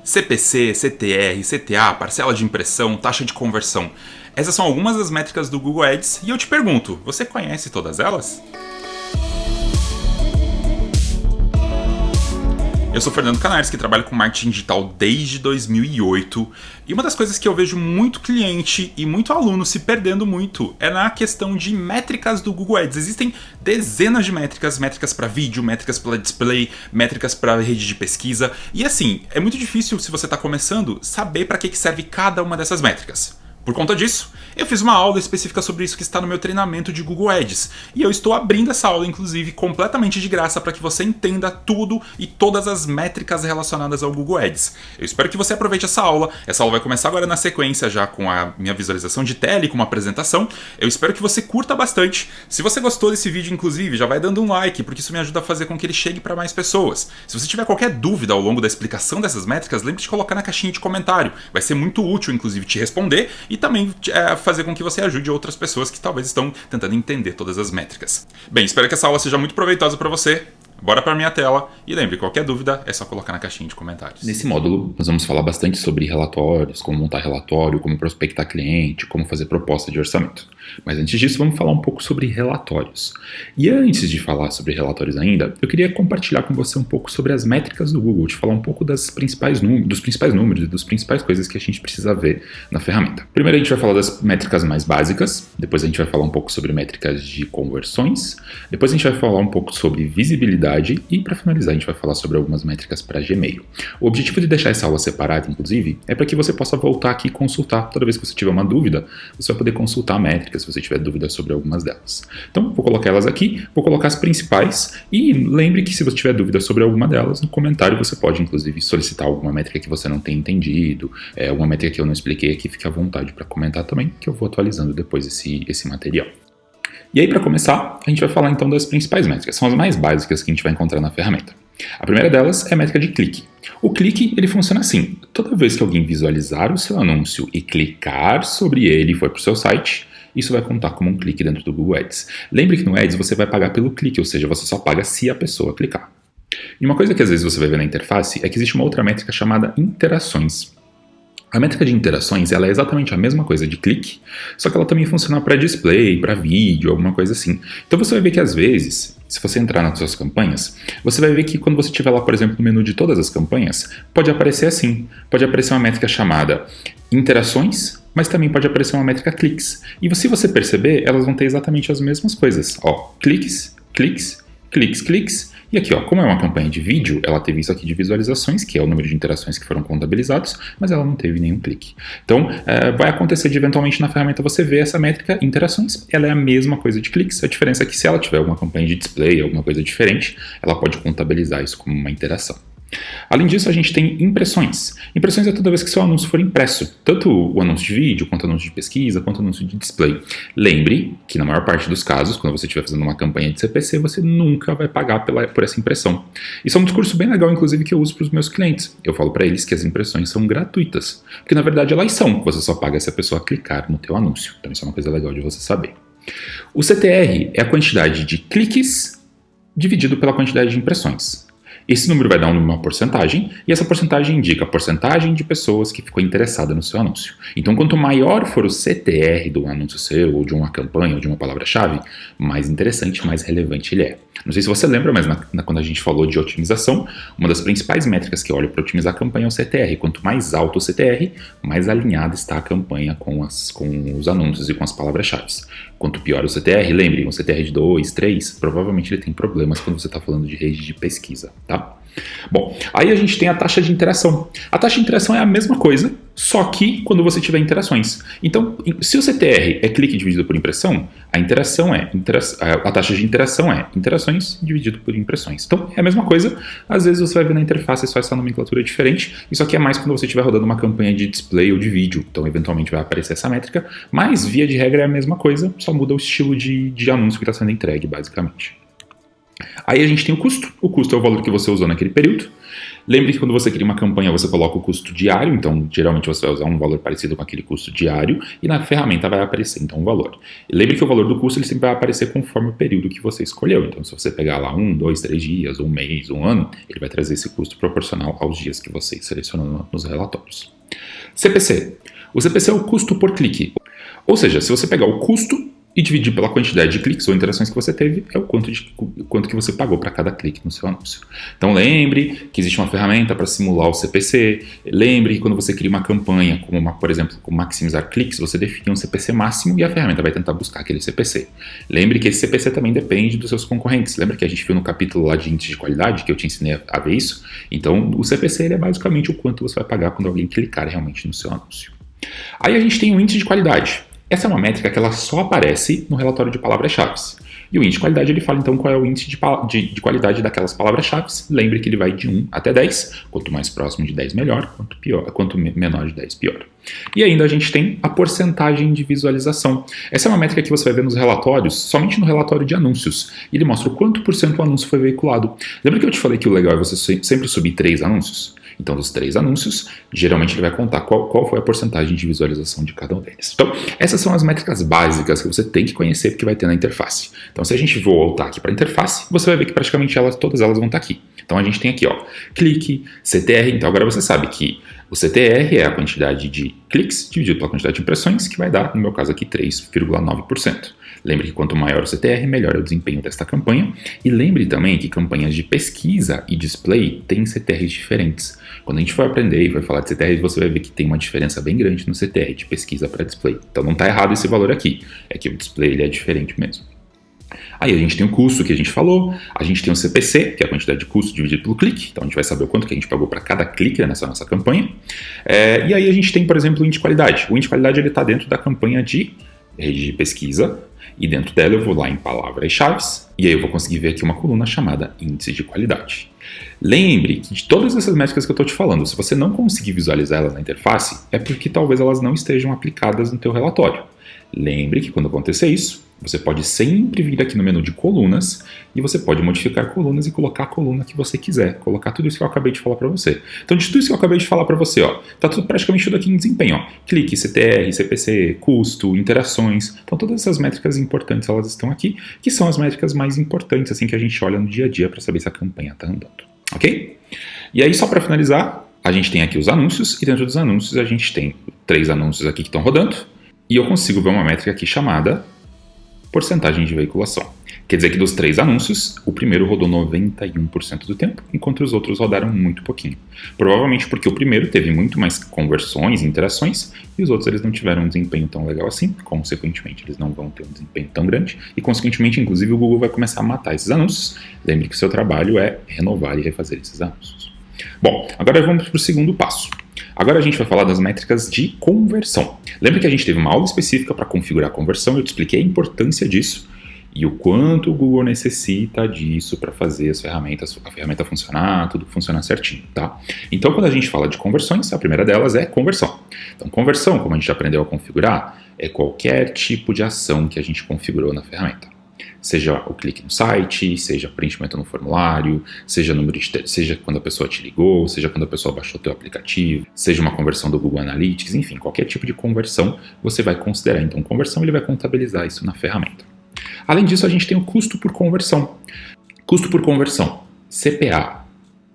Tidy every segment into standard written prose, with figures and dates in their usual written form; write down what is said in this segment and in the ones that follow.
CPC, CTR, CTA, parcela de impressão, taxa de conversão. Essas são algumas das métricas do Google Ads e eu te pergunto, você conhece todas elas? Eu sou Fernando Canares, que trabalho com marketing digital desde 2008, e uma das coisas que eu vejo muito cliente e muito aluno se perdendo muito é na questão de métricas do Google Ads. Existem dezenas de métricas, métricas para vídeo, métricas para display, métricas para rede de pesquisa, e assim, é muito difícil, se você está começando, saber para que serve cada uma dessas métricas. Por conta disso, eu fiz uma aula específica sobre isso que está no meu treinamento de Google Ads. E eu estou abrindo essa aula, inclusive, completamente de graça para que você entenda tudo e todas as métricas relacionadas ao Google Ads. Eu espero que você aproveite essa aula. Essa aula vai começar agora na sequência, já com a minha visualização de tela, com uma apresentação. Eu espero que você curta bastante. Se você gostou desse vídeo, inclusive, já vai dando um like, porque isso me ajuda a fazer com que ele chegue para mais pessoas. Se você tiver qualquer dúvida ao longo da explicação dessas métricas, lembre de colocar na caixinha de comentário. Vai ser muito útil, inclusive, te responder e também fazer com que você ajude outras pessoas que talvez estão tentando entender todas as métricas. Bem, espero que essa aula seja muito proveitosa para você. Bora para minha tela e lembre, qualquer dúvida é só colocar na caixinha de comentários. Nesse módulo, nós vamos falar bastante sobre relatórios, como montar relatório, como prospectar cliente, como fazer proposta de orçamento. Mas antes disso, vamos falar um pouco sobre relatórios. E antes de falar sobre relatórios ainda, eu queria compartilhar com você um pouco sobre as métricas do Google, te falar um pouco dos principais números e das principais coisas que a gente precisa ver na ferramenta. Primeiro a gente vai falar das métricas mais básicas, depois a gente vai falar um pouco sobre métricas de conversões, depois a gente vai falar um pouco sobre visibilidade e para finalizar a gente vai falar sobre algumas métricas para Gmail. O objetivo de deixar essa aula separada, inclusive, é para que você possa voltar aqui e consultar. Toda vez que você tiver uma dúvida, você vai poder consultar métricas se você tiver dúvida sobre algumas delas. Então, vou colocar elas aqui, vou colocar as principais e lembre que se você tiver dúvida sobre alguma delas, no comentário você pode, inclusive, solicitar alguma métrica que você não tenha entendido, alguma métrica que eu não expliquei aqui, fique à vontade para comentar também, que eu vou atualizando depois esse material. E aí, para começar, a gente vai falar então das principais métricas, são as mais básicas que a gente vai encontrar na ferramenta. A primeira delas é a métrica de clique. O clique, ele funciona assim: toda vez que alguém visualizar o seu anúncio e clicar sobre ele e for para o seu site, isso vai contar como um clique dentro do Google Ads. Lembre que no Ads você vai pagar pelo clique, ou seja, você só paga se a pessoa clicar. E uma coisa que às vezes você vai ver na interface é que existe uma outra métrica chamada interações. A métrica de interações ela é exatamente a mesma coisa de clique, só que ela também funciona para display, para vídeo, alguma coisa assim. Então você vai ver que às vezes, se você entrar nas suas campanhas, você vai ver que quando você estiver lá, por exemplo, no menu de todas as campanhas, pode aparecer assim, pode aparecer uma métrica chamada interações, mas também pode aparecer uma métrica cliques. E se você perceber, elas vão ter exatamente as mesmas coisas. Ó, cliques, cliques, cliques, cliques. E aqui, ó, como é uma campanha de vídeo, ela teve isso aqui de visualizações, que é o número de interações que foram contabilizados, mas ela não teve nenhum clique. Então, vai acontecer de eventualmente na ferramenta você ver essa métrica interações, ela é a mesma coisa de cliques, a diferença é que se ela tiver alguma campanha de display, alguma coisa diferente, ela pode contabilizar isso como uma interação. Além disso, a gente tem impressões. Impressões é toda vez que seu anúncio for impresso, tanto o anúncio de vídeo, quanto o anúncio de pesquisa, quanto o anúncio de display. Lembre que na maior parte dos casos, quando você estiver fazendo uma campanha de CPC, você nunca vai pagar por essa impressão. Isso é um discurso bem legal, inclusive, que eu uso para os meus clientes. Eu falo para eles que as impressões são gratuitas, porque na verdade elas são, você só paga se a pessoa clicar no teu anúncio. Então isso é uma coisa legal de você saber. O CTR é a quantidade de cliques dividido pela quantidade de impressões. Esse número vai dar uma porcentagem, e essa porcentagem indica a porcentagem de pessoas que ficou interessada no seu anúncio. Então, quanto maior for o CTR do anúncio seu, ou de uma campanha, ou de uma palavra-chave, mais interessante, mais relevante ele é. Não sei se você lembra, mas quando a gente falou de otimização, uma das principais métricas que eu olho para otimizar a campanha é o CTR. Quanto mais alto o CTR, mais alinhada está a campanha com os anúncios e com as palavras-chave. Quanto pior o CTR, lembre, um CTR de 2, 3, provavelmente ele tem problemas quando você está falando de rede de pesquisa, tá? Bom, aí a gente tem a taxa de interação. A taxa de interação é a mesma coisa, só que quando você tiver interações. Então, se o CTR é clique dividido por impressão, a taxa de interação é interações dividido por impressões. Então, é a mesma coisa. Às vezes você vai ver na interface só essa nomenclatura diferente. Isso aqui é mais quando você estiver rodando uma campanha de display ou de vídeo. Então, eventualmente vai aparecer essa métrica. Mas, via de regra, é a mesma coisa. Só muda o estilo de anúncio que está sendo entregue, basicamente. Aí a gente tem o custo. O custo é o valor que você usou naquele período. Lembre que quando você cria uma campanha, você coloca o custo diário, então geralmente você vai usar um valor parecido com aquele custo diário e na ferramenta vai aparecer então um valor. E lembre que o valor do custo ele sempre vai aparecer conforme o período que você escolheu. Então se você pegar lá 1, 2, 3 dias, um mês, um ano, ele vai trazer esse custo proporcional aos dias que você selecionou nos relatórios. CPC. O CPC é o custo por clique. Ou seja, se você pegar o custo e dividir pela quantidade de cliques ou interações que você teve, é o quanto que você pagou para cada clique no seu anúncio. Então lembre que existe uma ferramenta para simular o CPC, lembre que quando você cria uma campanha, por exemplo, como maximizar cliques, você define um CPC máximo e a ferramenta vai tentar buscar aquele CPC. Lembre que esse CPC também depende dos seus concorrentes. Lembra que a gente viu no capítulo lá de índice de qualidade, que eu te ensinei a ver isso? Então o CPC ele é basicamente o quanto você vai pagar quando alguém clicar realmente no seu anúncio. Aí a gente tem o índice de qualidade. Essa é uma métrica que ela só aparece no relatório de palavras-chave. E o índice de qualidade ele fala então qual é o índice de qualidade daquelas palavras-chave. Lembre que ele vai de 1 até 10. Quanto mais próximo de 10 melhor, quanto menor de 10 pior. E ainda a gente tem a porcentagem de visualização. Essa é uma métrica que você vai ver nos relatórios, somente no relatório de anúncios. E ele mostra o quanto por cento o anúncio foi veiculado. Lembra que eu te falei que o legal é você sempre subir 3 anúncios? Então, dos 3 anúncios, geralmente ele vai contar qual foi a porcentagem de visualização de cada um deles. Então, essas são as métricas básicas que você tem que conhecer porque vai ter na interface. Então, se a gente voltar aqui para a interface, você vai ver que praticamente todas elas vão estar aqui. Então, a gente tem aqui, clique, CTR. Então, agora você sabe que o CTR é a quantidade de cliques dividido pela quantidade de impressões, que vai dar, no meu caso aqui, 3,9%. Lembre que quanto maior o CTR, melhor é o desempenho desta campanha. E lembre também que campanhas de pesquisa e display têm CTRs diferentes. Quando a gente for aprender e vai falar de CTR, você vai ver que tem uma diferença bem grande no CTR de pesquisa para display. Então não está errado esse valor aqui, é que o display ele é diferente mesmo. Aí a gente tem o custo que a gente falou, a gente tem o CPC, que é a quantidade de custo dividido pelo clique, então a gente vai saber o quanto que a gente pagou para cada clique nessa nossa campanha. E aí a gente tem, por exemplo, o índice de qualidade. O índice de qualidade está dentro da campanha de rede de pesquisa, e dentro dela eu vou lá em palavras-chave, e aí eu vou conseguir ver aqui uma coluna chamada índice de qualidade. Lembre que de todas essas métricas que eu estou te falando, se você não conseguir visualizar elas na interface, é porque talvez elas não estejam aplicadas no teu relatório. Lembre que quando acontecer isso, você pode sempre vir aqui no menu de colunas e você pode modificar colunas e colocar a coluna que você quiser, colocar tudo isso que eu acabei de falar para você. Então, de tudo isso que eu acabei de falar para você, tá tudo praticamente tudo aqui em desempenho, clique, CTR, CPC, custo, interações. Então, todas essas métricas importantes elas estão aqui, que são as métricas mais importantes assim que a gente olha no dia a dia para saber se a campanha está andando, ok? E aí, só para finalizar, a gente tem aqui os anúncios e dentro dos anúncios a gente tem 3 anúncios aqui que estão rodando e eu consigo ver uma métrica aqui chamada porcentagem de veiculação. Quer dizer que dos 3 anúncios, o primeiro rodou 91% do tempo, enquanto os outros rodaram muito pouquinho. Provavelmente porque o primeiro teve muito mais conversões e interações, e os outros eles não tiveram um desempenho tão legal assim, consequentemente eles não vão ter um desempenho tão grande, e consequentemente, inclusive, o Google vai começar a matar esses anúncios. Lembre que o seu trabalho é renovar e refazer esses anúncios. Bom, agora vamos para o segundo passo. Agora a gente vai falar das métricas de conversão. Lembra que a gente teve uma aula específica para configurar a conversão, eu te expliquei a importância disso e o quanto o Google necessita disso para fazer a ferramenta funcionar, tudo funcionar certinho, tá? Então, quando a gente fala de conversões, a primeira delas é conversão. Então, conversão, como a gente aprendeu a configurar, é qualquer tipo de ação que a gente configurou na ferramenta. Seja o clique no site, seja preenchimento no formulário, seja quando a pessoa te ligou, seja quando a pessoa baixou o teu aplicativo, seja uma conversão do Google Analytics, enfim, qualquer tipo de conversão você vai considerar. Então, conversão ele vai contabilizar isso na ferramenta. Além disso, a gente tem o custo por conversão. Custo por conversão, CPA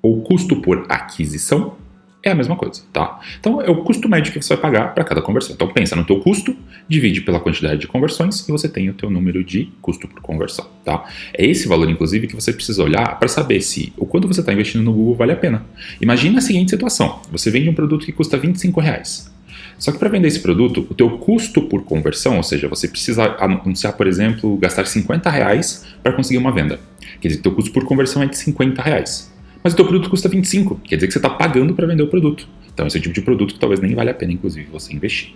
ou custo por aquisição, é a mesma coisa, tá? Então, é o custo médio que você vai pagar para cada conversão. Então, pensa no teu custo, divide pela quantidade de conversões e você tem o teu número de custo por conversão, tá? É esse valor, inclusive, que você precisa olhar para saber se o quanto você está investindo no Google vale a pena. Imagina a seguinte situação. Você vende um produto que custa R$25. Só que para vender esse produto, o teu custo por conversão, ou seja, você precisa anunciar, por exemplo, gastar R$50 para conseguir uma venda. Quer dizer, o teu custo por conversão é de R$50. Mas o teu produto custa 25, quer dizer que você está pagando para vender o produto. Então esse é o tipo de produto que talvez nem vale a pena, inclusive, você investir.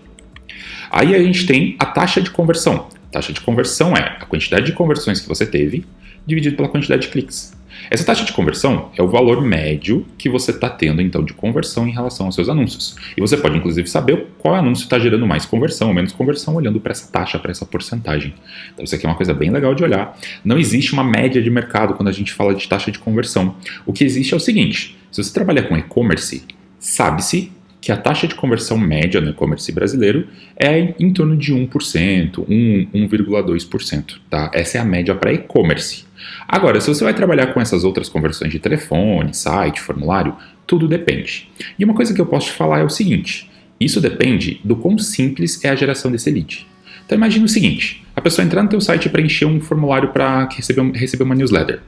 Aí a gente tem a taxa de conversão. A taxa de conversão é a quantidade de conversões que você teve dividido pela quantidade de cliques. Essa taxa de conversão é o valor médio que você está tendo, então, de conversão em relação aos seus anúncios. E você pode, inclusive, saber qual anúncio está gerando mais conversão ou menos conversão olhando para essa taxa, para essa porcentagem. Então, isso aqui é uma coisa bem legal de olhar. Não existe uma média de mercado quando a gente fala de taxa de conversão. O que existe é o seguinte: se você trabalha com e-commerce, sabe-se que a taxa de conversão média no e-commerce brasileiro é em torno de 1%, 1,2%. Tá? Essa é a média para e-commerce. Agora, se você vai trabalhar com essas outras conversões de telefone, site, formulário, tudo depende. E uma coisa que eu posso te falar é o seguinte: isso depende do quão simples é a geração desse lead. Então imagine o seguinte: a pessoa entrar no teu site e preencher um formulário para receber uma newsletter.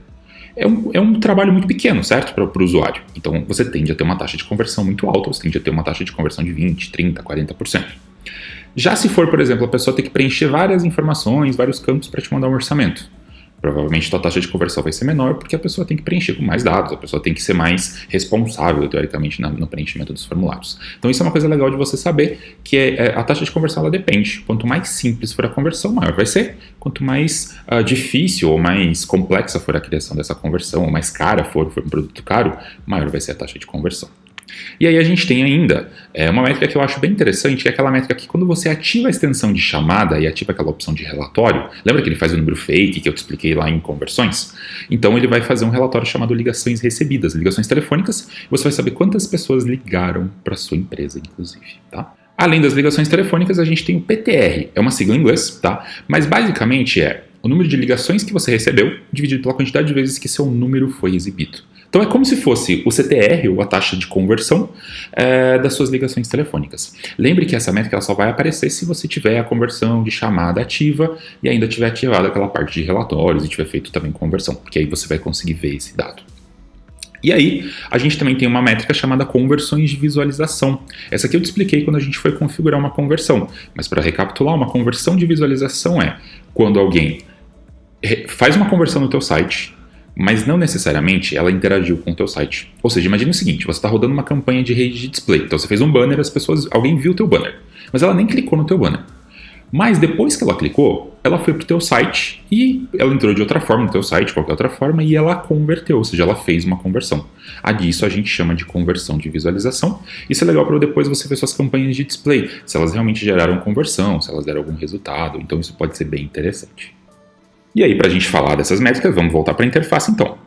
É um trabalho muito pequeno, certo? Para o usuário. Então você tende a ter uma taxa de conversão muito alta, você tende a ter uma taxa de conversão de 20%, 30%, 40%. Já se for, por exemplo, a pessoa ter que preencher várias informações, vários campos para te mandar um orçamento, provavelmente a tua taxa de conversão vai ser menor porque a pessoa tem que preencher com mais dados, a pessoa tem que ser mais responsável, teoricamente, no preenchimento dos formulários. Então isso é uma coisa legal de você saber, que a taxa de conversão ela depende. Quanto mais simples for a conversão, maior vai ser. Quanto mais difícil ou mais complexa for a criação dessa conversão, ou mais cara for um produto caro, maior vai ser a taxa de conversão. E aí a gente tem ainda uma métrica que eu acho bem interessante, que é aquela métrica que quando você ativa a extensão de chamada e ativa aquela opção de relatório, lembra que ele faz o número fake que eu te expliquei lá em conversões? Então ele vai fazer um relatório chamado ligações recebidas, ligações telefônicas, e você vai saber quantas pessoas ligaram para sua empresa, inclusive, tá? Além das ligações telefônicas, a gente tem o PTR, é uma sigla em inglês, tá? Mas basicamente é o número de ligações que você recebeu dividido pela quantidade de vezes que seu número foi exibido. Então é como se fosse o CTR, ou a taxa de conversão, das suas ligações telefônicas. Lembre que essa métrica ela só vai aparecer se você tiver a conversão de chamada ativa e ainda tiver ativado aquela parte de relatórios e tiver feito também conversão, porque aí você vai conseguir ver esse dado. E aí, a gente também tem uma métrica chamada conversões de visualização. Essa aqui eu te expliquei quando a gente foi configurar uma conversão, mas para recapitular, uma conversão de visualização é quando alguém faz uma conversão no teu site, mas não necessariamente ela interagiu com o teu site. Ou seja, imagine o seguinte: você está rodando uma campanha de rede de display, então você fez um banner, alguém viu o teu banner, mas ela nem clicou no teu banner. Mas depois que ela clicou, ela foi para o teu site e ela entrou de outra forma no teu site, qualquer outra forma, e ela converteu, ou seja, ela fez uma conversão. Disso a gente chama de conversão de visualização. Isso é legal para depois você ver suas campanhas de display, se elas realmente geraram conversão, se elas deram algum resultado, então isso pode ser bem interessante. E aí, para a gente falar dessas métricas, vamos voltar para a interface então.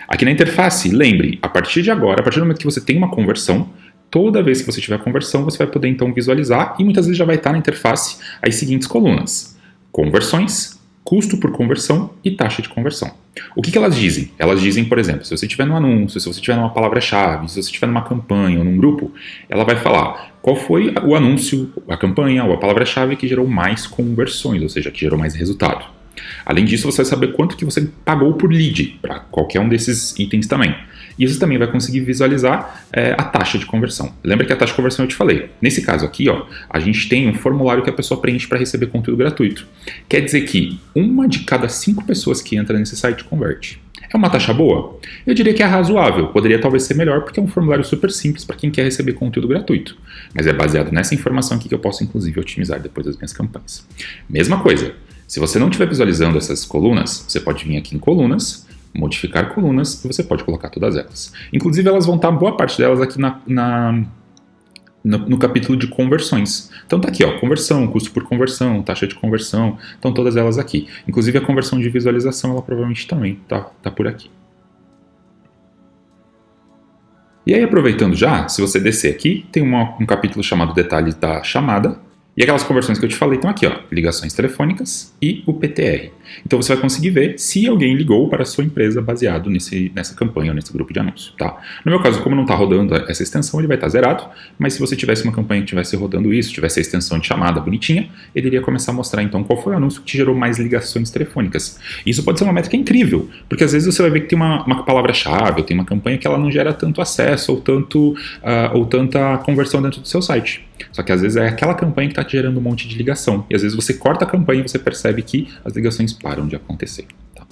Aqui na interface, lembre, a partir de agora, a partir do momento que você tem uma conversão, toda vez que você tiver conversão, você vai poder então visualizar e muitas vezes já vai estar na interface as seguintes colunas: conversões, custo por conversão e taxa de conversão. O que elas dizem? Elas dizem, por exemplo, se você estiver no anúncio, se você estiver numa palavra-chave, se você estiver numa campanha ou num grupo, ela vai falar qual foi o anúncio, a campanha ou a palavra-chave que gerou mais conversões, ou seja, que gerou mais resultado. Além disso, você vai saber quanto que você pagou por lead para qualquer um desses itens também. E você também vai conseguir visualizar a taxa de conversão. Lembra que a taxa de conversão eu te falei. Nesse caso aqui, a gente tem um formulário que a pessoa preenche para receber conteúdo gratuito. Quer dizer que 1 de cada 5 pessoas que entra nesse site converte. É uma taxa boa? Eu diria que é razoável. Poderia talvez ser melhor porque é um formulário super simples para quem quer receber conteúdo gratuito. Mas é baseado nessa informação aqui que eu posso inclusive otimizar depois das minhas campanhas. Mesma coisa. Se você não estiver visualizando essas colunas, você pode vir aqui em colunas, modificar colunas e você pode colocar todas elas. Inclusive elas vão estar, boa parte delas aqui no capítulo de conversões. Então tá aqui, conversão, custo por conversão, taxa de conversão, estão todas elas aqui. Inclusive a conversão de visualização, ela provavelmente também tá por aqui. E aí aproveitando já, se você descer aqui, tem um capítulo chamado detalhes da chamada. E aquelas conversões que eu te falei estão aqui, ligações telefônicas e o PTR. Então você vai conseguir ver se alguém ligou para a sua empresa baseado nessa campanha ou nesse grupo de anúncio, tá? No meu caso, como não está rodando essa extensão, ele vai estar zerado, mas se você tivesse uma campanha que estivesse rodando isso, tivesse a extensão de chamada bonitinha, ele iria começar a mostrar então qual foi o anúncio que te gerou mais ligações telefônicas. Isso pode ser uma métrica incrível, porque às vezes você vai ver que tem uma palavra-chave, ou tem uma campanha que ela não gera tanto acesso ou tanta conversão dentro do seu site. Só que às vezes é aquela campanha que está te gerando um monte de ligação. E às vezes você corta a campanha e você percebe que as ligações param de acontecer. Tá?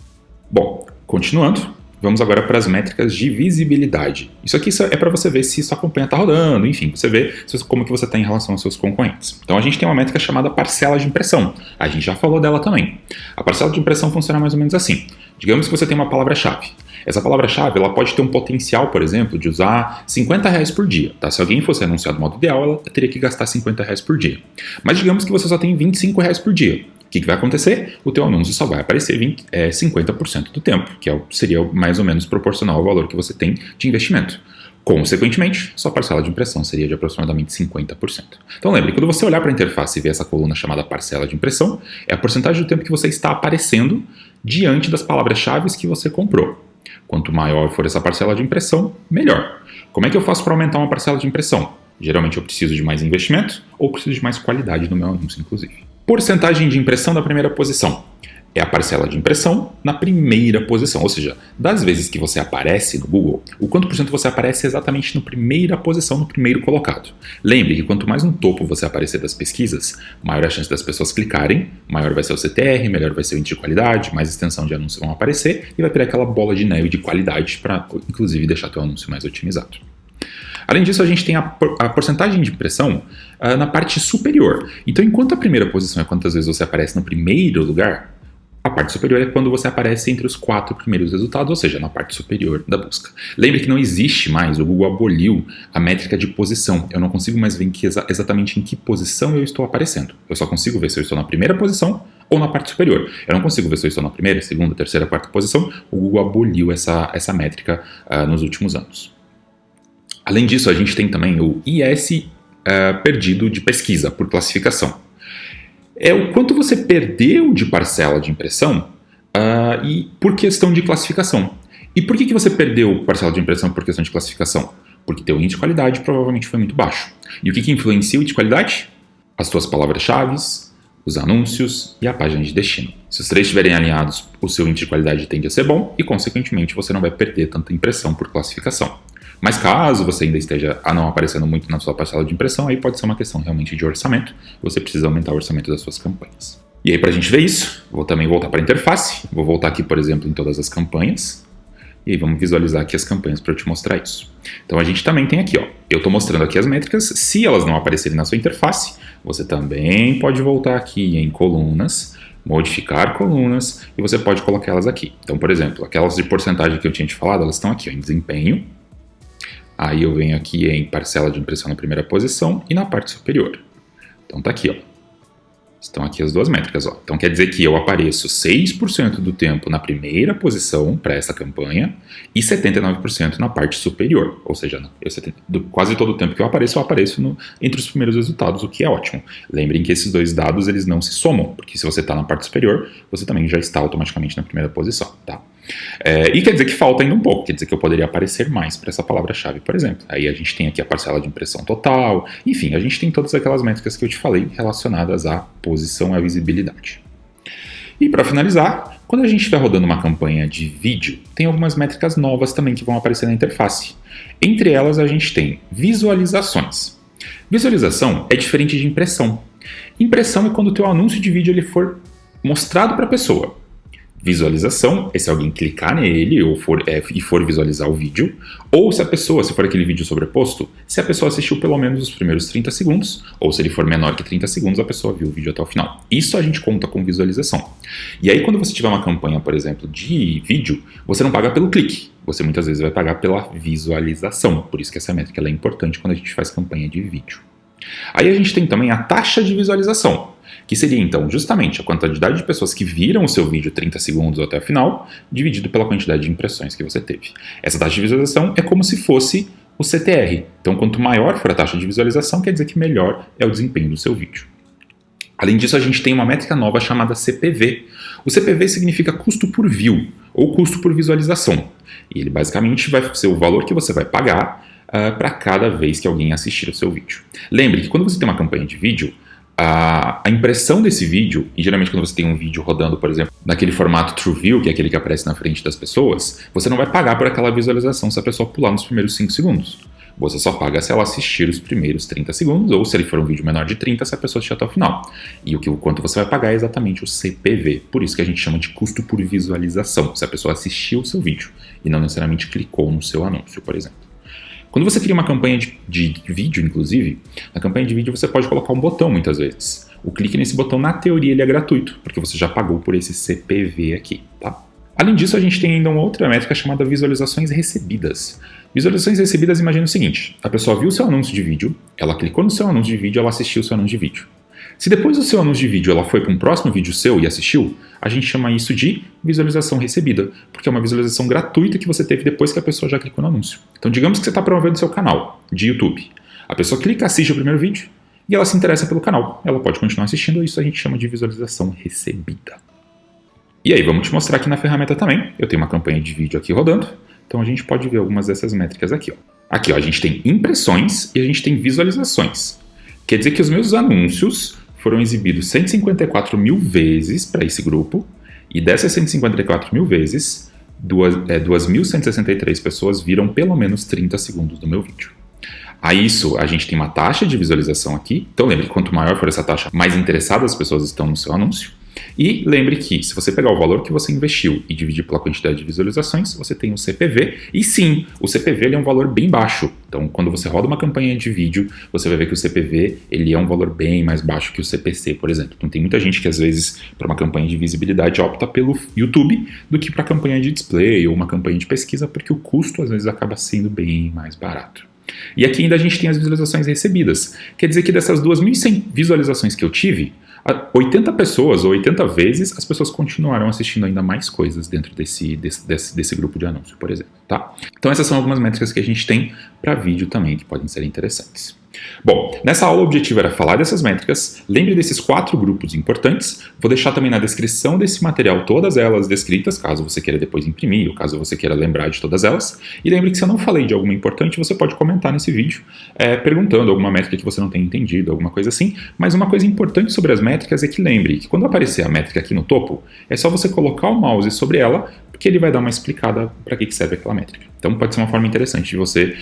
Bom, continuando, vamos agora para as métricas de visibilidade. Isso aqui é para você ver se sua campanha está rodando, enfim, você vê como que você está em relação aos seus concorrentes. Então a gente tem uma métrica chamada parcela de impressão. A gente já falou dela também. A parcela de impressão funciona mais ou menos assim. Digamos que você tem uma palavra-chave. Essa palavra-chave ela pode ter um potencial, por exemplo, de usar R$50 por dia. Tá? Se alguém fosse anunciar do modo ideal, ela teria que gastar R$50 por dia. Mas digamos que você só tem R$25 por dia. O que vai acontecer? O teu anúncio só vai aparecer 50% do tempo, que seria mais ou menos proporcional ao valor que você tem de investimento. Consequentemente, sua parcela de impressão seria de aproximadamente 50%. Então lembre, quando você olhar para a interface e ver essa coluna chamada parcela de impressão, é a porcentagem do tempo que você está aparecendo diante das palavras-chave que você comprou. Quanto maior for essa parcela de impressão, melhor. Como é que eu faço para aumentar uma parcela de impressão? Geralmente eu preciso de mais investimento ou preciso de mais qualidade no meu anúncio, inclusive. Porcentagem de impressão da primeira posição. É a parcela de impressão na primeira posição, ou seja, das vezes que você aparece no Google, o quanto por cento você aparece exatamente na primeira posição, no primeiro colocado. Lembre que quanto mais no topo você aparecer das pesquisas, maior a chance das pessoas clicarem, maior vai ser o CTR, melhor vai ser o índice de qualidade, mais extensão de anúncios vão aparecer e vai ter aquela bola de neve de qualidade para, inclusive, deixar teu anúncio mais otimizado. Além disso, a gente tem a porcentagem de impressão na parte superior. Então, enquanto a primeira posição é quantas vezes você aparece no primeiro lugar, a parte superior é quando você aparece entre os 4 primeiros resultados, ou seja, na parte superior da busca. Lembre que não existe mais, o Google aboliu a métrica de posição. Eu não consigo mais ver exatamente em que posição eu estou aparecendo. Eu só consigo ver se eu estou na primeira posição ou na parte superior. Eu não consigo ver se eu estou na primeira, segunda, terceira, quarta posição. O Google aboliu essa métrica nos últimos anos. Além disso, a gente tem também o IS perdido de pesquisa por classificação. É o quanto você perdeu de parcela de impressão e por questão de classificação. E por que você perdeu parcela de impressão por questão de classificação? Porque teu índice de qualidade provavelmente foi muito baixo. E o que influencia o índice de qualidade? As tuas palavras-chave, os anúncios e a página de destino. Se os três estiverem alinhados, o seu índice de qualidade tende a ser bom e, consequentemente, você não vai perder tanta impressão por classificação. Mas caso você ainda esteja não aparecendo muito na sua parcela de impressão, aí pode ser uma questão realmente de orçamento. Você precisa aumentar o orçamento das suas campanhas. E aí, para a gente ver isso, vou também voltar para a interface. Vou voltar aqui, por exemplo, em todas as campanhas. E aí vamos visualizar aqui as campanhas para eu te mostrar isso. Então a gente também tem aqui, ó, eu estou mostrando aqui as métricas. Se elas não aparecerem na sua interface, você também pode voltar aqui em colunas, modificar colunas, e você pode colocar elas aqui. Então, por exemplo, aquelas de porcentagem que eu tinha te falado, elas estão aqui, ó, em desempenho. Aí eu venho aqui em parcela de impressão na primeira posição e na parte superior. Então tá aqui, ó. Estão aqui as duas métricas, ó. Então quer dizer que eu apareço 6% do tempo na primeira posição para essa campanha e 79% na parte superior. Ou seja, quase todo o tempo que eu apareço entre os primeiros resultados, o que é ótimo. Lembrem que esses dois dados eles não se somam, porque se você está na parte superior, você também já está automaticamente na primeira posição, tá? E quer dizer que falta ainda um pouco, quer dizer que eu poderia aparecer mais para essa palavra-chave, por exemplo. Aí a gente tem aqui a parcela de impressão total, enfim, a gente tem todas aquelas métricas que eu te falei relacionadas à posição e à visibilidade. E para finalizar, quando a gente estiver rodando uma campanha de vídeo, tem algumas métricas novas também que vão aparecer na interface. Entre elas a gente tem visualizações. Visualização é diferente de impressão. Impressão é quando o teu anúncio de vídeo ele for mostrado para a pessoa. Visualização é se alguém clicar nele e for visualizar o vídeo, ou se for aquele vídeo sobreposto, se a pessoa assistiu pelo menos os primeiros 30 segundos, ou se ele for menor que 30 segundos, a pessoa viu o vídeo até o final. Isso a gente conta com visualização. E aí quando você tiver uma campanha, por exemplo, de vídeo, você não paga pelo clique, você muitas vezes vai pagar pela visualização, por isso que essa métrica ela é importante quando a gente faz campanha de vídeo. Aí a gente tem também a taxa de visualização, que seria então justamente a quantidade de pessoas que viram o seu vídeo 30 segundos até o final, dividido pela quantidade de impressões que você teve. Essa taxa de visualização é como se fosse o CTR. Então, quanto maior for a taxa de visualização, quer dizer que melhor é o desempenho do seu vídeo. Além disso, a gente tem uma métrica nova chamada CPV. O CPV significa custo por view, ou custo por visualização. E ele basicamente vai ser o valor que você vai pagar para cada vez que alguém assistir o seu vídeo. Lembre que quando você tem uma campanha de vídeo, a impressão desse vídeo, e geralmente quando você tem um vídeo rodando, por exemplo, naquele formato TrueView, que é aquele que aparece na frente das pessoas, você não vai pagar por aquela visualização se a pessoa pular nos primeiros 5 segundos. Você só paga se ela assistir os primeiros 30 segundos, ou se ele for um vídeo menor de 30, se a pessoa assistir até o final. E o quanto você vai pagar é exatamente o CPV, por isso que a gente chama de custo por visualização, se a pessoa assistiu o seu vídeo e não necessariamente clicou no seu anúncio, por exemplo. Quando você cria uma campanha de vídeo, inclusive, na campanha de vídeo você pode colocar um botão muitas vezes. O clique nesse botão, na teoria, ele é gratuito, porque você já pagou por esse CPV aqui, tá? Além disso, a gente tem ainda uma outra métrica chamada visualizações recebidas. Visualizações recebidas, imagina o seguinte: a pessoa viu o seu anúncio de vídeo, ela clicou no seu anúncio de vídeo, ela assistiu o seu anúncio de vídeo. Se depois do seu anúncio de vídeo ela foi para um próximo vídeo seu e assistiu, a gente chama isso de visualização recebida, porque é uma visualização gratuita que você teve depois que a pessoa já clicou no anúncio. Então digamos que você está promovendo seu canal de YouTube. A pessoa clica, assiste o primeiro vídeo e ela se interessa pelo canal. Ela pode continuar assistindo, isso a gente chama de visualização recebida. E aí, vamos te mostrar aqui na ferramenta também. Eu tenho uma campanha de vídeo aqui rodando, então a gente pode ver algumas dessas métricas aqui. Aqui a gente tem impressões e a gente tem visualizações. Quer dizer que os meus anúncios foram exibidos 154 mil vezes para esse grupo, e dessas 154 mil vezes, 2.163 pessoas viram pelo menos 30 segundos do meu vídeo. A isso, a gente tem uma taxa de visualização aqui. Então lembre, quanto maior for essa taxa, mais interessadas as pessoas estão no seu anúncio. E lembre que, se você pegar o valor que você investiu e dividir pela quantidade de visualizações, você tem o CPV. E sim, o CPV ele é um valor bem baixo. Então, quando você roda uma campanha de vídeo, você vai ver que o CPV ele é um valor bem mais baixo que o CPC, por exemplo. Então, tem muita gente que, às vezes, para uma campanha de visibilidade, opta pelo YouTube do que para campanha de display ou uma campanha de pesquisa, porque o custo, às vezes, acaba sendo bem mais barato. E aqui ainda a gente tem as visualizações recebidas. Quer dizer que dessas 2.100 visualizações que eu tive, 80 pessoas ou 80 vezes as pessoas continuaram assistindo ainda mais coisas dentro desse grupo de anúncio, por exemplo. Tá? Então essas são algumas métricas que a gente tem para vídeo também que podem ser interessantes. Bom, nessa aula o objetivo era falar dessas métricas, lembre desses 4 grupos importantes, vou deixar também na descrição desse material todas elas descritas, caso você queira depois imprimir ou caso você queira lembrar de todas elas, e lembre que se eu não falei de alguma importante, você pode comentar nesse vídeo, perguntando alguma métrica que você não tenha entendido, alguma coisa assim, mas uma coisa importante sobre as métricas é que lembre que quando aparecer a métrica aqui no topo, é só você colocar o mouse sobre ela, porque ele vai dar uma explicada para que serve aquela métrica. Então pode ser uma forma interessante de você,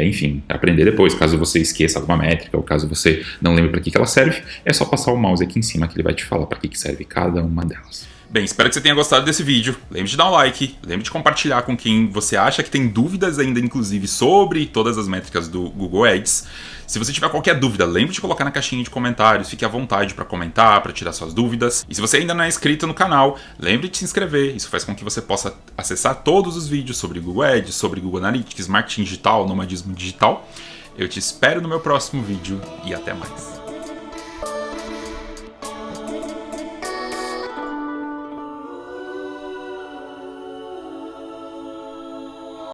enfim, aprender depois. Caso você esqueça alguma métrica ou caso você não lembre para que ela serve, é só passar o mouse aqui em cima que ele vai te falar para que serve cada uma delas. Bem, espero que você tenha gostado desse vídeo. Lembre de dar um like, lembre de compartilhar com quem você acha que tem dúvidas ainda, inclusive, sobre todas as métricas do Google Ads. Se você tiver qualquer dúvida, lembre de colocar na caixinha de comentários, fique à vontade para comentar, para tirar suas dúvidas. E se você ainda não é inscrito no canal, lembre de se inscrever, isso faz com que você possa acessar todos os vídeos sobre Google Ads, sobre Google Analytics, marketing digital, nomadismo digital. Eu te espero no meu próximo vídeo e até mais.